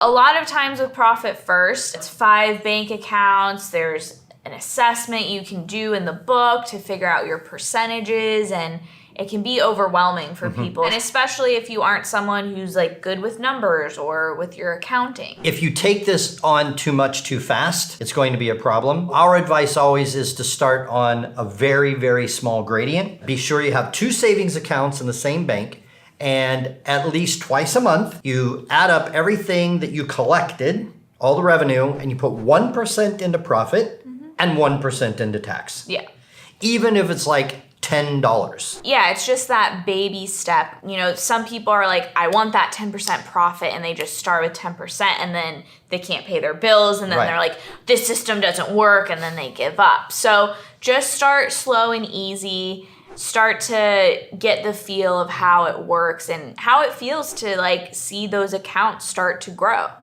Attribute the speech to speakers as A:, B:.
A: A lot of times with Profit First, it's 5 bank accounts. There's an assessment you can do in the book to figure out your percentages, and it can be overwhelming for people. And especially if you aren't someone who's like good with numbers or with your accounting.
B: If you take this on too much too fast, it's going to be a problem. Our advice always is to start on a very, very small gradient. Be sure you have 2 savings accounts in the same bank, and at least twice a month, you add up everything that you collected, all the revenue, and you put 1% into profit and 1% into tax.
A: Yeah.
B: Even if it's like $10.
A: Yeah, it's just that baby step. You know, some people are like, I want that 10% profit, and they just start with 10%, and then they can't pay their bills, and then they're like, this system doesn't work, and then they give up. So just start slow and easy. Start to get the feel of how it works and how it feels to like see those accounts start to grow.